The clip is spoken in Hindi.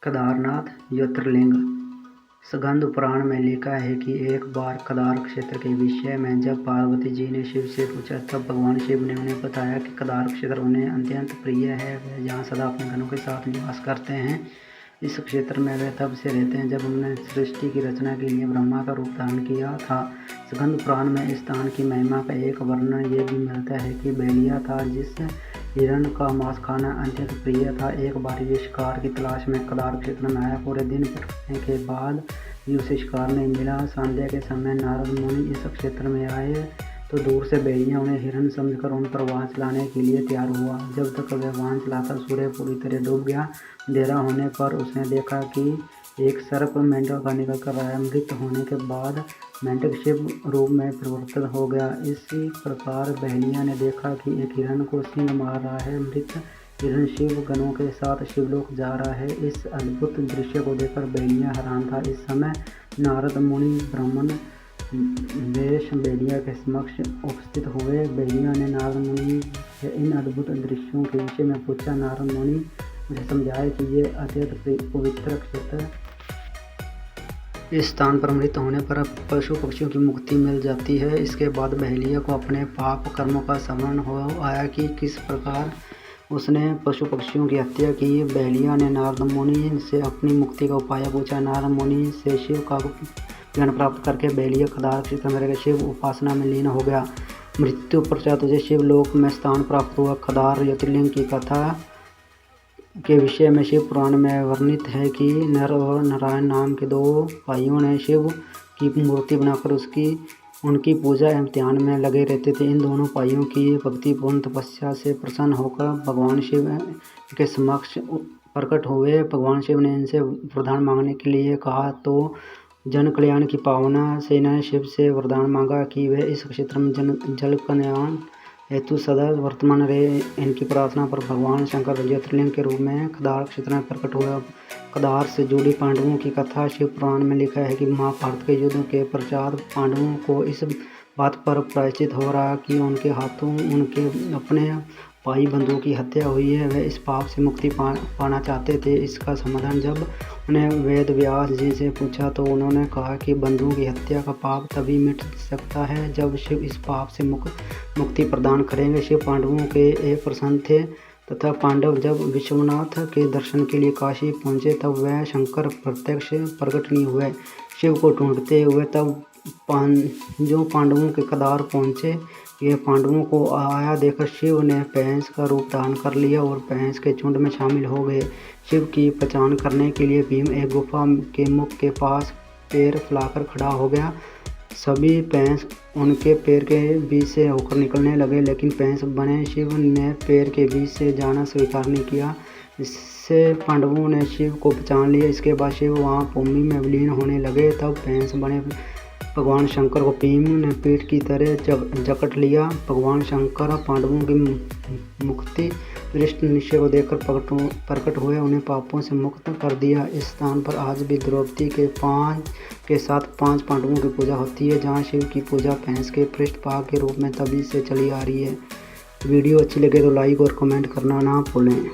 केदारनाथ ज्योतिर्लिंग। स्कंद पुराण में लिखा है कि एक बार केदार क्षेत्र के विषय में जब पार्वती जी ने शिव से पूछा, तब भगवान शिव ने उन्हें बताया कि केदार क्षेत्र उन्हें अत्यंत प्रिय है। वे जहाँ सदा अपने गणों के साथ निवास करते हैं। इस क्षेत्र में वे तब से रहते हैं जब उन्होंने सृष्टि की रचना के लिए ब्रह्मा का रूप धारण किया था। स्कंद पुराण में इस स्थान की महिमा का एक वर्णन ये भी मिलता है कि बैलिया था, जिस हिरण का मांस खाना अत्यंत प्रिय था। एक बार ये शिकार की तलाश में केदार क्षेत्र में आया। पूरे दिन भटकने के बाद भी उसे शिकार नहीं मिला। संध्या के समय नारद मुनि इस क्षेत्र में आए तो दूर से बैलिया उन्हें हिरण समझकर उन पर वाहन चलाने के लिए तैयार हुआ। जब तक वह वाहन चलाता, सूर्य पूरी तरह डूब गया। अंधेरा होने पर उसने देखा कि एक सर्प मेंढक का निकल कर आया। मृत होने के बाद मेंढक शिव रूप में परिवर्तित हो गया। इसी प्रकार बहलिया ने देखा कि एक हिरण को सिंह मार रहा है। मृत हिरण शिव गणों के साथ शिवलोक जा रहा है। इस अद्भुत दृश्य को देखकर बहलिया हैरान था। इस समय नारद मुनि ब्राह्मण वेश बहलिया के समक्ष उपस्थित हुए। बहलिया ने नारद मुनि से इन अद्भुत दृश्यों के विषय में पूछा। नारद मुनि मुझे समझाया कि ये अत्यंत पवित्र क्षेत्र, इस स्थान पर मृत होने पर पशु पक्षियों की मुक्ति मिल जाती है। इसके बाद बहलिया को अपने पाप कर्मों का स्मरण हो आया कि किस प्रकार उसने पशु पक्षियों की हत्या की। बहलिया ने नारद मुनि से अपनी मुक्ति का उपाय पूछा। नारद मुनि से शिव का ज्ञान प्राप्त करके बहलिया केदार क्षेत्र में शिव उपासना में लीन हो गया। मृत्यु पश्चात उसे शिवलोक में स्थान प्राप्त हुआ। केदार ज्योतिर्लिंग की कथा के विषय में शिव पुराण में वर्णित है कि नर और नारायण नाम के दो भाइयों ने शिव की मूर्ति बनाकर उनकी पूजा एवं ध्यान में लगे रहते थे। इन दोनों भाइयों की भक्तिपूर्ण तपस्या से प्रसन्न होकर भगवान शिव के समक्ष प्रकट हुए। भगवान शिव ने इनसे वरदान मांगने के लिए कहा तो जन कल्याण की भावना से इन्होंने शिव से वरदान मांगा कि वे इस क्षेत्र में जल कल्याण हेतु सदा वर्तमान रहे। इनकी प्रार्थना पर भगवान शंकर ज्योतिर्लिंग के रूप में केदार क्षेत्र में प्रकट हुआ। केदार से जुड़ी पांडवों की कथा शिव पुराण में लिखा है कि महाभारत के युद्ध के पश्चात पांडवों को इस बात पर प्रायश्चित हो रहा कि उनके हाथों उनके अपने भाई बंधुओं की हत्या हुई है। वे इस पाप से मुक्ति पाना चाहते थे। इसका समाधान जब उन्हें वेद व्यास जी से पूछा तो उन्होंने कहा कि बंधुओं की हत्या का पाप तभी मिट सकता है जब शिव इस पाप से मुक्ति प्रदान करेंगे। शिव पांडवों के प्रसन्न थे तथा पांडव जब विश्वनाथ के दर्शन के लिए काशी पहुँचे तब वह शंकर प्रत्यक्ष प्रकट नहीं हुए। शिव को ढूंढते हुए तब जो पांडवों के केदार पहुँचे। यह पांडवों को आया देखकर शिव ने भैंस का रूप धारण कर लिया और भैंस के झुंड में शामिल हो गए। शिव की पहचान करने के लिए भीम एक गुफा के मुख के पास पैर फैलाकर खड़ा हो गया। सभी भैंस उनके पैर के बीच से होकर निकलने लगे, लेकिन भैंस बने शिव ने पैर के बीच से जाना स्वीकार नहीं किया। इससे पांडवों ने शिव को पहचान लिया। इसके बाद शिव वहाँ भूमि में विलीन होने लगे। तब भैंस बने भगवान शंकर को भीम ने पीठ की तरह जकड़ लिया। भगवान शंकर पांडवों की मुक्ति दृष्ट निश्चय को देखकर प्रकट हुए, उन्हें पापों से मुक्त कर दिया। इस स्थान पर आज भी द्रौपदी के साथ 5 पांडवों की पूजा होती है, जहां शिव की पूजा भैंस के पृष्ठभाग के रूप में तभी से चली आ रही है। वीडियो अच्छी लगे तो लाइक और कमेंट करना ना भूलें।